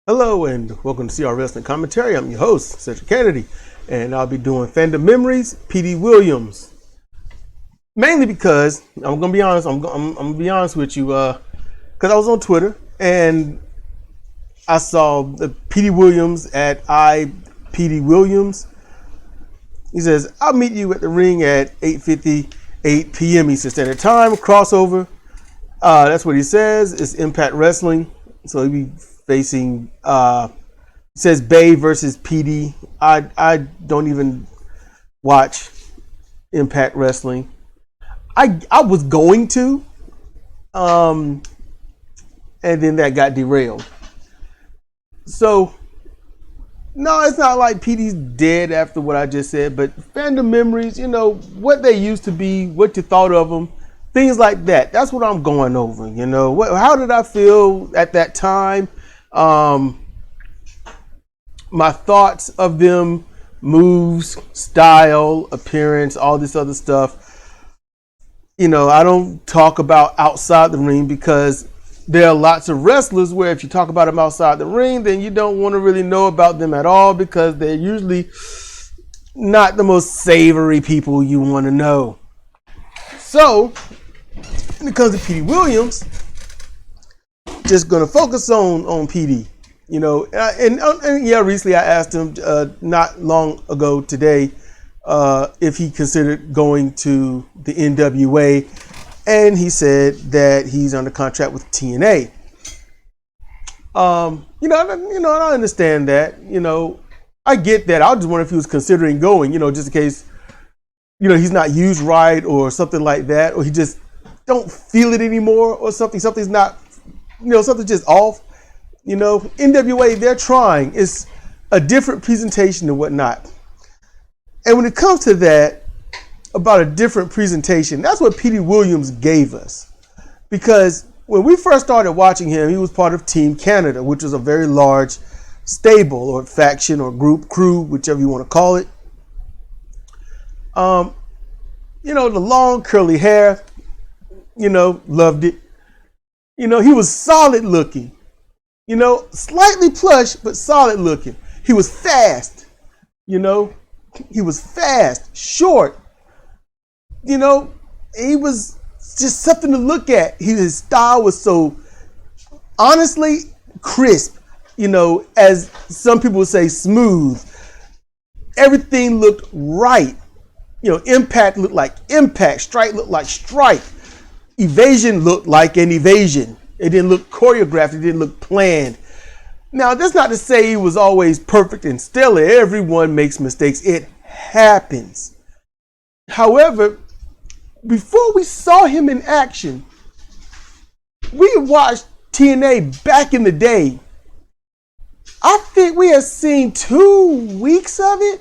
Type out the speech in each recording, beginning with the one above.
Hello and welcome to CR Wrestling Commentary. I'm your host, Cedric Kennedy, and I'll be doing Fandom Memories, Petey Williams. Mainly because I'm gonna be honest. I'm gonna be honest with you, because I was on Twitter and I saw the Petey Williams at Petey Williams. He says, "I'll meet you at the ring at 8:58 p.m. Eastern Standard Time. Crossover." That's what he says. It's Impact Wrestling, so he'll be facing says Bay versus PD. I don't even watch Impact Wrestling. I was going to, and then that got derailed. So no, it's not like PD's dead after what I just said, but Fandom Memories, you know, what they used to be, what you thought of them, things like that. That's what I'm going over, you know. How did I feel at that time? My thoughts of them, moves, style, appearance, all this other stuff. You know, I don't talk about outside the ring because there are lots of wrestlers where if you talk about them outside the ring, then you don't want to really know about them at all because they're usually not the most savory people you want to know. So, when it comes to Petey Williams, just gonna focus on PD, you know, and yeah, recently I asked him not long ago today if he considered going to the NWA, and he said that he's under contract with TNA. You know, I understand that. You know, I get that. I just wonder if he was considering going, you know, just in case, you know, he's not used right or something like that, or he just don't feel it anymore or something. Something's not. You know, something's just off. You know, NWA, they're trying. It's a different presentation and whatnot. And when it comes to that, about a different presentation, that's what Petey Williams gave us. Because when we first started watching him, he was part of Team Canada, which was a very large stable or faction or group, crew, whichever you want to call it. You know, the long curly hair, you know, loved it. You know, he was solid looking, you know, slightly plush, but solid looking. He was fast, you know, he was fast, short, you know, he was just something to look at. His style was so honestly crisp, you know, as some people would say, smooth. Everything looked right. You know, Impact looked like Impact, Strike looked like Strike. Evasion looked like an evasion. It didn't look choreographed. It didn't look planned. Now, that's not to say he was always perfect and stellar. Everyone makes mistakes. It happens. However, before we saw him in action, we watched TNA back in the day. I think we had seen 2 weeks of it.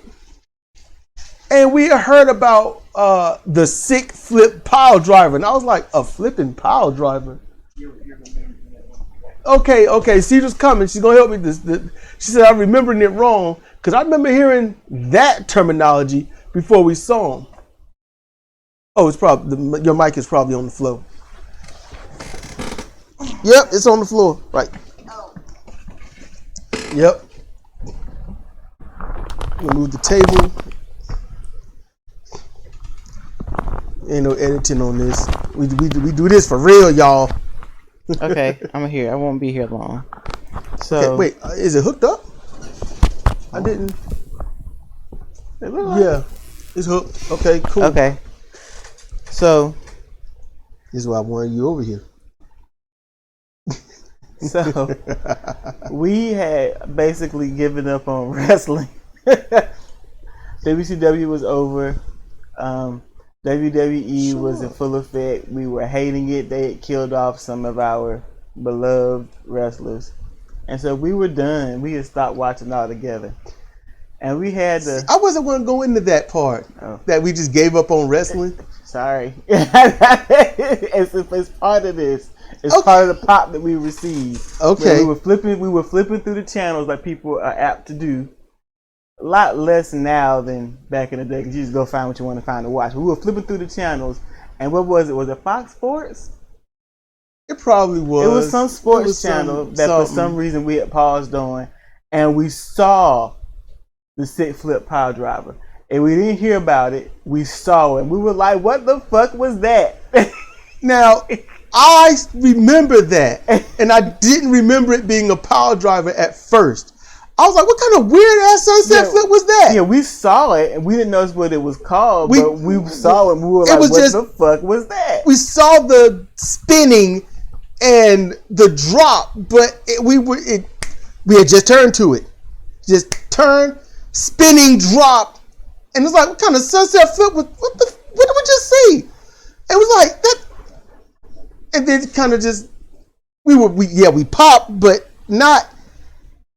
And we heard about the sick flip pile driver. And I was like, a flipping pile driver? Okay. Cedar's coming. She's going to help me. She said, I'm remembering it wrong. Because I remember hearing that terminology before we saw him. Oh, it's probably, your mic is probably on the floor. Yep, it's on the floor. Right. Yep. We'll move the table. Ain't no editing on this. We do this for real, y'all. Okay, I'm here. I won't be here long. So okay, wait, is it hooked up? I didn't. Yeah, it's hooked. Okay, cool. Okay. So this is why I wanted you over here. So we had basically given up on wrestling. WCW was over. WWE was in full effect. We were hating it. They had killed off some of our beloved wrestlers. And so we were done. We had stopped watching altogether. And we had to... I wasn't going to go into that part. Oh. That we just gave up on wrestling. Sorry. It's part of this. It's okay. Part of the pop that we received. Okay. We were flipping through the channels like people are apt to do. A lot less now than back in the day because you just go find what you want to find to watch. We were flipping through the channels, and what was it? Was it Fox Sports? It probably was. It was some sports channel that for some reason we had paused on, and we saw the stick flip pile driver. And we didn't hear about it. We saw it. We were like, what the fuck was that? Now, I remember that. And I didn't remember it being a pile driver at first. I was like, what kind of weird ass sunset flip was that? Yeah, we saw it and we didn't know what it was called, but we saw it and we were like, what the fuck was that? We saw the spinning and the drop, but we had just turned to it. Just turn, spinning, drop. And it's like, what kind of sunset flip was, what did we just see? It was like that. And then kind of just, we popped, but not.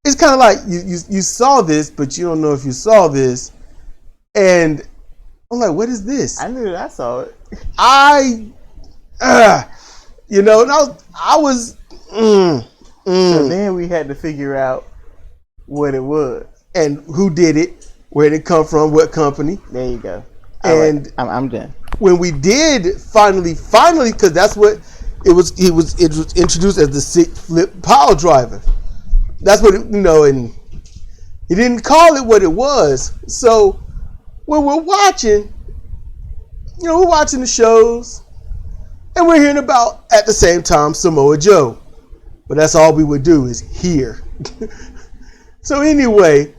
It's kind of like you saw this, but you don't know if you saw this. And I'm like, what is this? I knew that I saw it. And I was. So then we had to figure out what it was. And who did it, where did it come from, what company. There you go. And right. I'm done. When we did finally, because that's what it was introduced as the stick flip pile driver. That's what and he didn't call it what it was. So when we're watching, we're watching the shows, and we're hearing about at the same time Samoa Joe, but that's all we would do is hear. So anyway,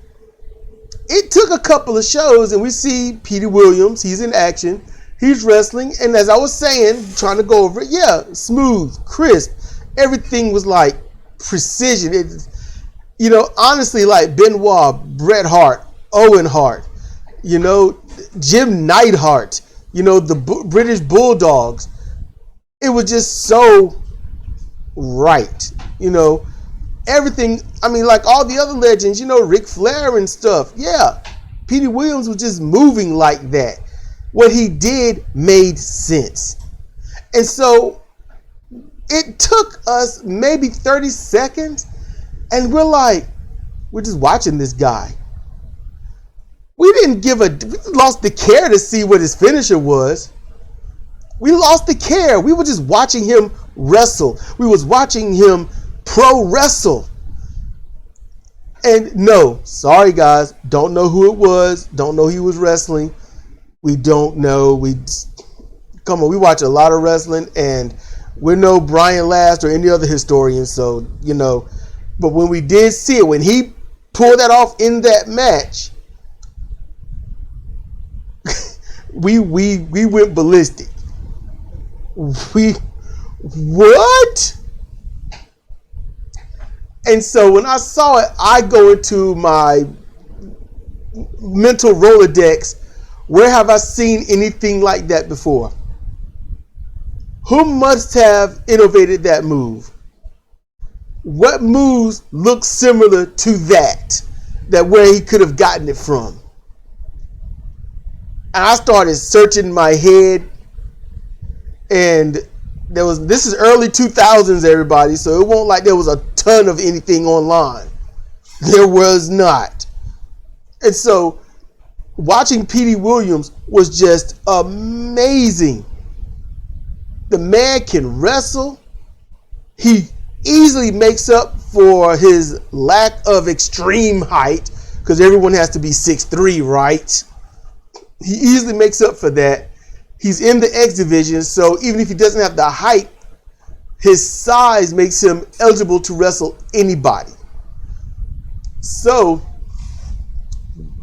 it took a couple of shows, and we see Petey Williams. He's in action. He's wrestling, and as I was saying, trying to go over it, smooth, crisp. Everything was like precision. Honestly, like Benoit, Bret Hart, Owen Hart, Jim Neidhart, the British Bulldogs. It was just so right, everything. I mean, like all the other legends, Ric Flair and stuff. Yeah, Petey Williams was just moving like that. What he did made sense. And so it took us maybe 30 seconds, and we're just watching this guy. We lost the care to see what his finisher was. We lost the care. We were just watching him wrestle. We was watching him pro wrestle. And no, sorry guys, don't know who it was. Don't know he was wrestling. We don't know. We watch a lot of wrestling, and we're no Brian Last or any other historian. So, but when we did see it, when he pulled that off in that match, we went ballistic. What? And so when I saw it, I go into my mental Rolodex. Where have I seen anything like that before? Who must have innovated that move? What moves look similar to that where he could have gotten it from? And I started searching my head, and this is early 2000s, everybody, so it won't like there was a ton of anything online. There was not. And so watching Petey Williams was just amazing. The man can wrestle. He easily makes up for his lack of extreme height, because everyone has to be 6'3", right? He easily makes up for that. He's in the X division, so even if he doesn't have the height, his size makes him eligible to wrestle anybody. So,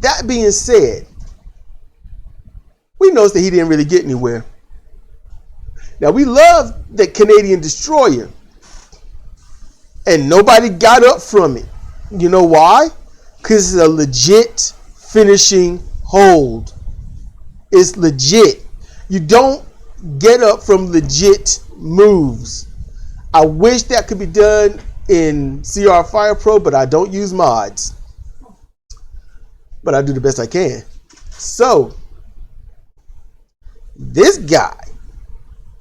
that being said, we noticed that he didn't really get anywhere. Now, we love the Canadian Destroyer, and nobody got up from it. You know why? Because it's a legit finishing hold. It's legit. You don't get up from legit moves. I wish that could be done in CR Fire Pro, but I don't use mods. But I do the best I can. So, this guy,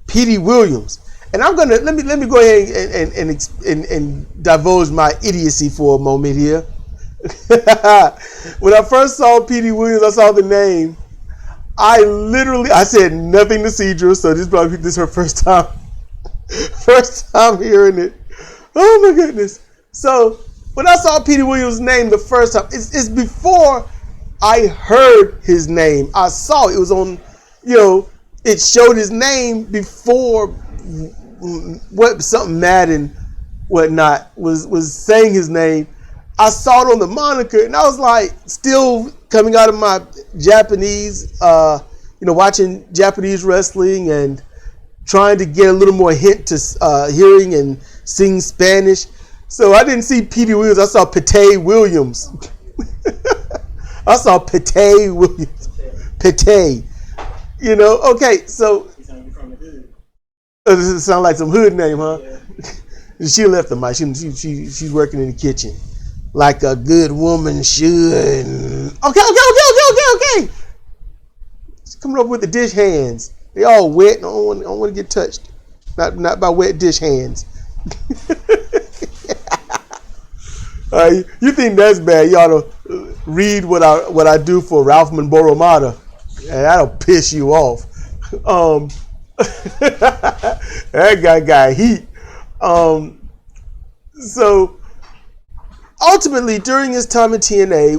Petey Williams, and I'm gonna let me go ahead and divulge my idiocy for a moment here. When I first saw Petey Williams, I saw the name. I said nothing to Cedra, so this is her first time First time hearing it. Oh my goodness. So when I saw Petey Williams' name the first time, it's before I heard his name. I saw it was on, it showed his name before what something Madden whatnot was saying his name. I saw it on the moniker and I was like still coming out of my Japanese, watching Japanese wrestling and trying to get a little more hint to hearing and sing Spanish. So I didn't see Petey Williams. I saw Petey Williams. I saw Petey Williams. Petey. Okay, so. Does it sound like some hood name, huh? Yeah. She left the mic. She's working in the kitchen. Like a good woman should. Okay. She's coming up with the dish hands. They all wet. I don't want to get touched. Not by wet dish hands. You think that's bad? You ought to read what I do for Ralph Boromata, and that'll piss you off. That guy got heat. So ultimately, during his time in TNA,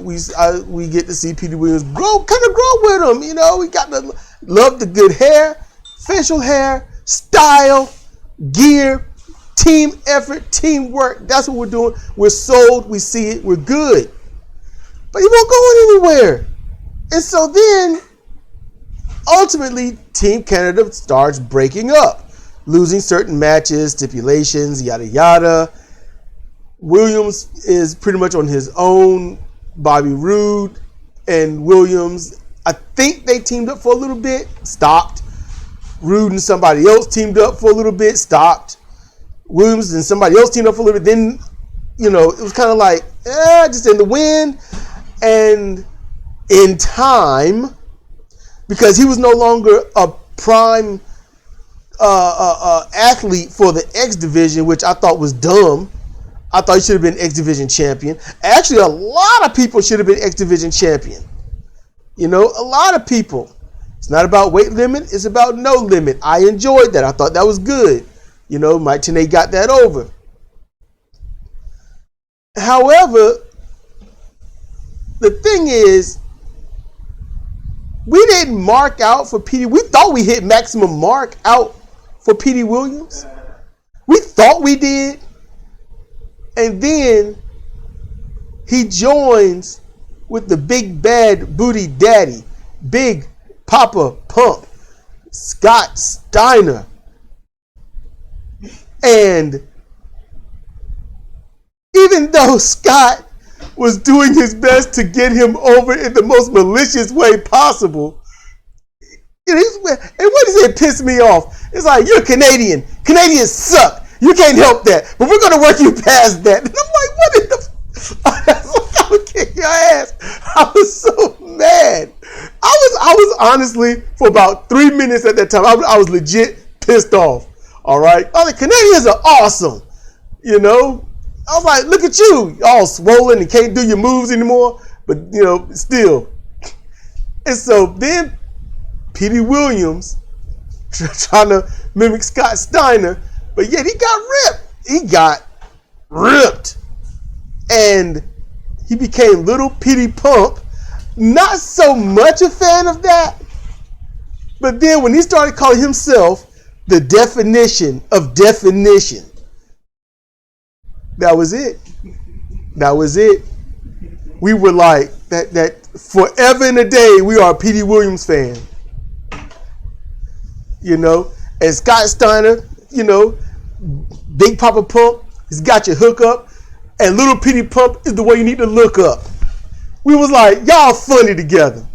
we get to see Petey Williams grow with him. We got to love the good hair, facial hair, style, gear, team effort, teamwork. That's what we're doing. We're sold. We see it. We're good. But he won't go anywhere. And so then, ultimately, Team Canada starts breaking up, losing certain matches, stipulations, yada yada. Williams is pretty much on his own. Bobby Roode and Williams, I think they teamed up for a little bit, stopped. Roode and somebody else teamed up for a little bit, stopped. Williams and somebody else teamed up for a little bit. Then, it was kind of like, just in the wind. And in time, because he was no longer a prime athlete for the X Division, which I thought was dumb. I thought he should have been X Division champion. Actually, a lot of people should have been X Division champion. A lot of people. It's not about weight limit. It's about no limit. I enjoyed that. I thought that was good. Mike Tenay got that over. However, the thing is, we didn't mark out for Petey. We thought we hit maximum mark out for Petey Williams. We thought we did. And then he joins with the big bad booty daddy, Big Papa Pump, Scott Steiner. And even though Scott was doing his best to get him over in the most malicious way possible, and what does it piss me off? It's like, you're Canadian. Canadians suck. You can't help that. But we're going to work you past that. And I'm like, what in the... I would kick your ass. I was so mad. I was honestly, for about 3 minutes at that time, I was legit pissed off. All right? Oh, the Canadians are awesome. I was like, look at you. All swollen and can't do your moves anymore. But, still. And so then Petey Williams trying to mimic Scott Steiner, but yet he got ripped. He got ripped. And he became Little Petey Pump. Not so much a fan of that. But then when he started calling himself the definition of definition, that was it. That was it. We were like, that forever and a day, we are a Petey Williams fan. And Scott Steiner, Big Papa Pump, he's got your hook up. And Little Petey Pump is the way you need to look up. We was like, y'all funny together.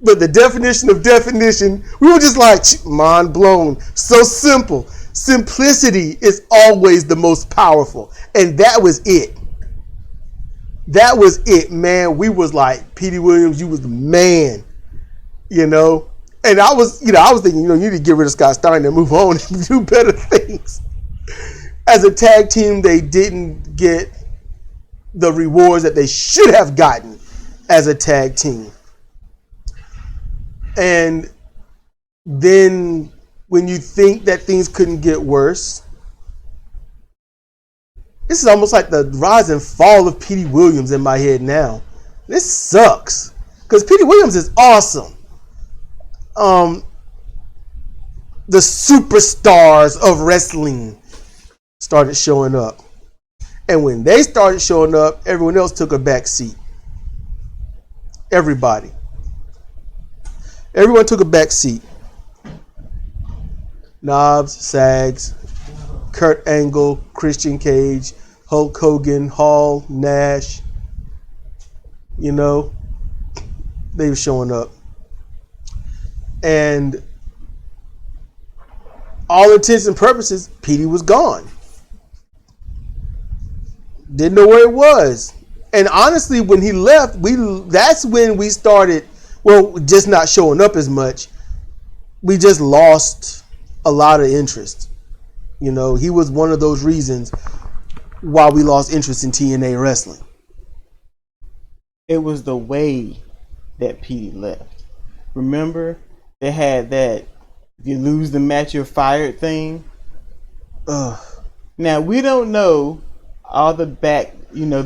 But the definition of definition, we were just like, mind blown. So simple. Simplicity is always the most powerful. And that was it. That was it, man. We was like, Petey Williams, you was the man. And I was thinking, you need to get rid of Scott Steiner and move on and do better things. As a tag team, they didn't get the rewards that they should have gotten as a tag team. And then when you think that things couldn't get worse. This is almost like the rise and fall of Petey Williams in my head now. This sucks. Because Petey Williams is awesome. The superstars of wrestling started showing up. And when they started showing up, everyone else took a back seat. Everybody. Everyone took a back seat. Knobs, Sags, Kurt Angle, Christian Cage, Hulk Hogan, Hall, Nash. You know, they were showing up. And all intents and purposes, Petey was gone. Didn't know where it was. And honestly, when he left, that's when we started, well, just not showing up as much. We just lost a lot of interest. You know, he was one of those reasons why we lost interest in TNA wrestling. It was the way that Petey left. Remember, they had that if you lose the match, you're fired thing. Ugh. Now, we don't know all the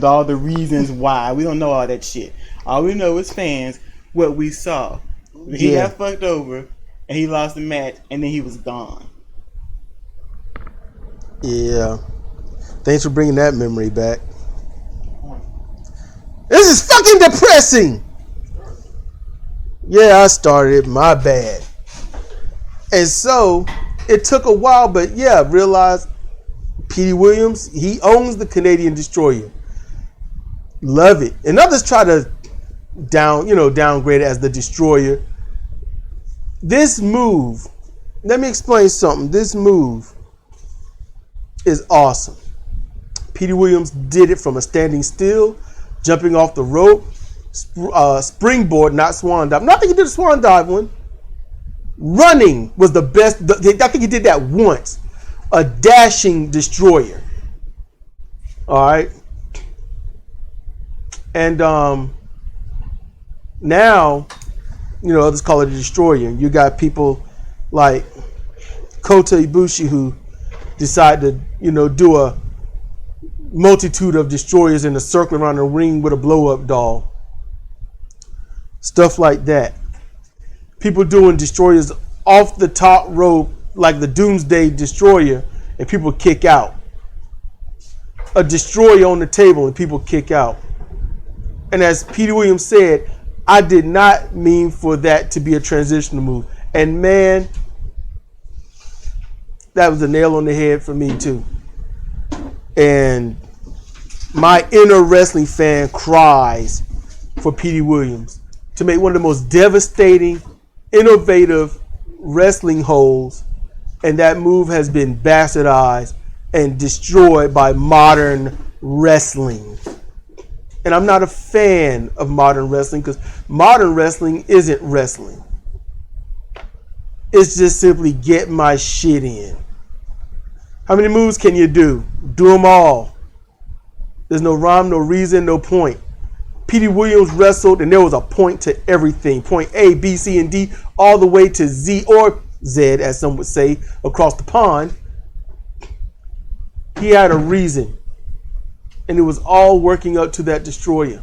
all the reasons why. We don't know all that shit. All we know as fans, what we saw. He got fucked over, and he lost the match, and then he was gone. Yeah. Thanks for bringing that memory back. This is fucking depressing. Yeah, I started. My bad. And so, it took a while, but yeah, realized Petey Williams, he owns the Canadian Destroyer. Love it. And others try to downgrade it as the Destroyer. This move, let me explain something. This move is awesome. Petey Williams did it from a standing still, jumping off the rope, springboard, not swan dive. Not that he did a swan dive one. Running was the best. I think he did that once. A dashing destroyer. All right. And now, others call it a destroyer. You got people like Kota Ibushi who decide to, do a multitude of destroyers in a circle around the ring with a blow-up doll. Stuff like that. People doing destroyers off the top rope like the Doomsday Destroyer and people kick out. A destroyer on the table and people kick out. And as Petey Williams said, I did not mean for that to be a transitional move. And man, that was a nail on the head for me too. And my inner wrestling fan cries for Petey Williams to make one of the most devastating, innovative wrestling holds, and that move has been bastardized and destroyed by modern wrestling. And I'm not a fan of modern wrestling because modern wrestling isn't wrestling. It's just simply get my shit in. How many moves can you do? Do them all. There's no rhyme, no reason, no point. Petey Williams wrestled and there was a point to everything. Point A, B, C, and D, all the way to Z or Z, as some would say, across the pond. He had a reason. And it was all working up to that destroyer.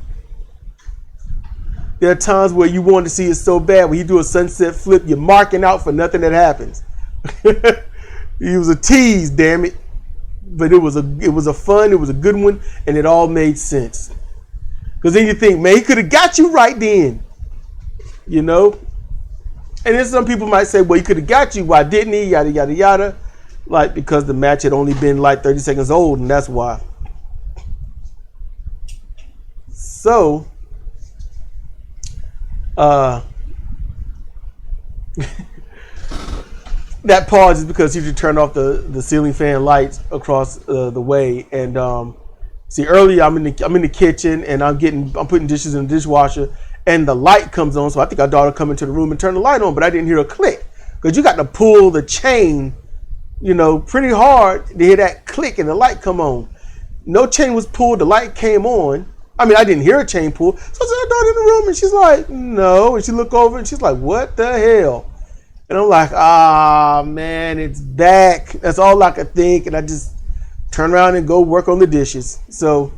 There are times where you want to see it so bad. When you do a sunset flip, you're marking out for nothing that happens. It was a tease, damn it. But it was a fun, it was a good one, and it all made sense. Because then you think, man, he could have got you right then. And then some people might say, well, he could have got you. Why didn't he? Yada, yada, yada. Like, because the match had only been like 30 seconds old, and that's why. So, that pause is because he turned off the ceiling fan lights across the way. And see, earlier I'm in the kitchen and I'm putting dishes in the dishwasher, and the light comes on. So I think our daughter come into the room and turn the light on, but I didn't hear a click because you got to pull the chain, pretty hard to hear that click and the light come on. No chain was pulled. The light came on. I mean, I didn't hear a chain pull. So I said, our daughter in the room, and she's like, no. And she looked over and she's like, what the hell? And I'm like, ah, man, it's back. That's all I could think. And I just turn around and go work on the dishes. So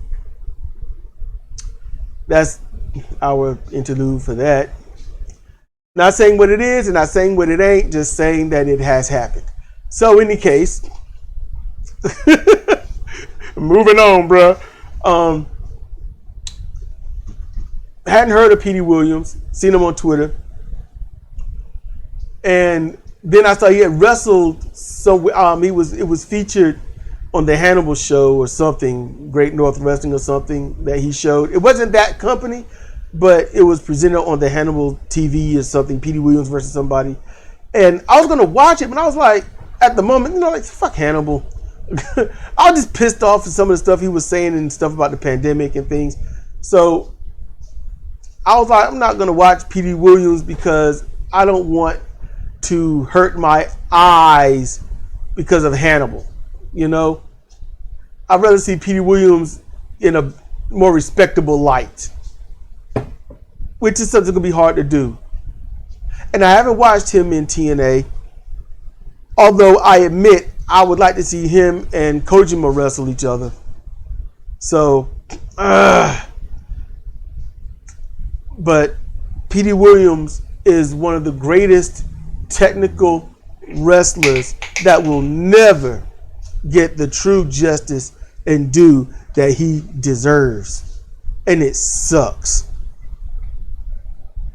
that's our interlude for that. Not saying what it is and not saying what it ain't, just saying that it has happened. So in any case, moving on, bro. Hadn't heard of Petey Williams, seen him on Twitter. And then I saw he had wrestled. So it was featured on the Hannibal show or something, Great North Wrestling or something that he showed. It wasn't that company, but it was presented on the Hannibal TV or something, Petey Williams versus somebody. And I was going to watch it, but I was like, at the moment, like, fuck Hannibal. I was just pissed off at some of the stuff he was saying and stuff about the pandemic and things. So I was like, I'm not going to watch Petey Williams because I don't want to hurt my eyes because of Hannibal. You know, I'd rather see Petey Williams in a more respectable light, which is something going to be hard to do. And I haven't watched him in TNA, although I admit I would like to see him and Kojima wrestle each other. So, but Petey Williams is one of the greatest technical wrestlers that will never get the true justice and due that he deserves. And it sucks.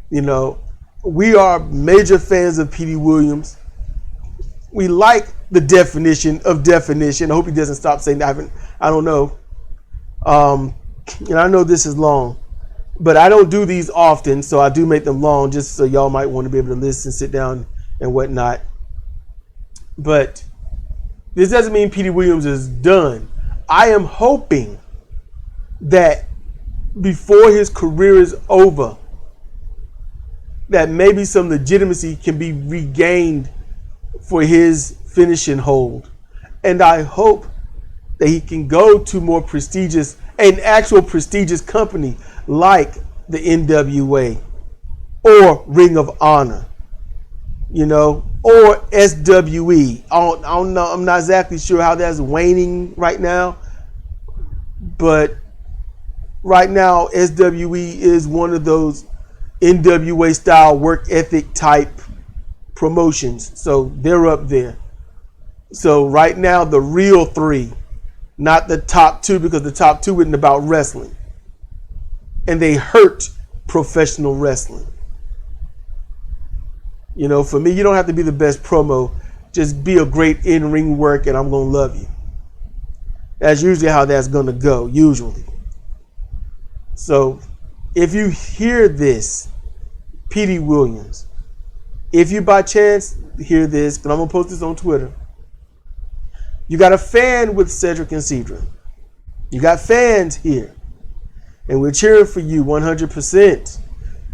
You know, we are major fans of Petey Williams. We like the definition of definition. I hope he doesn't stop saying that. I don't know. And I know this is long, but I don't do these often, so I do make them long just so y'all might want to be able to listen, sit down, and whatnot. But this doesn't mean Petey Williams is done. I am hoping that before his career is over, that maybe some legitimacy can be regained for his finishing hold. And I hope that he can go to more prestigious, an actual prestigious company like the NWA or Ring of Honor, you know, or SWE. I don't know. I'm not exactly sure how that's waning right now, but right now SWE is one of those NWA style work ethic type promotions. So they're up there. So right now the real three, not the top two, because the top two isn't about wrestling. And they hurt professional wrestling. You know, for me, you don't have to be the best promo. Just be a great in-ring work and I'm going to love you. That's usually how that's going to go, usually. So if you hear this, Petey Williams, if you by chance hear this, because I'm going to post this on Twitter, you got a fan with Cedric and Cedra. You got fans here. And we're cheering for you 100%.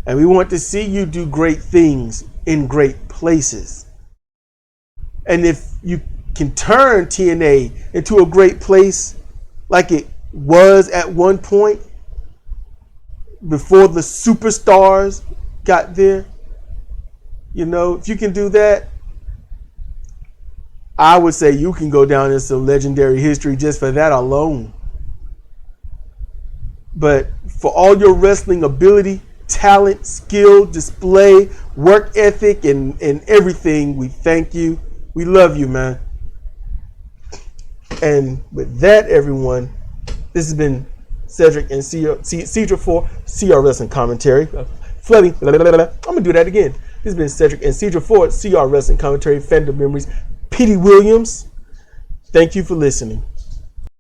And we want to see you do great things in great places. And if you can turn TNA into a great place like it was at one point before the superstars got there, you know, if you can do that, I would say you can go down in some legendary history just for that alone. But for all your wrestling ability, talent, skill, display, work ethic, and everything, we thank you. We love you, man. And with that, everyone, this has been Cedric and Cedra for CR Wrestling Commentary. Flooding. I'm going to do that again. This has been Cedric and Cedra for CR Wrestling Commentary, Fandom Memories. Petey Williams, thank you for listening.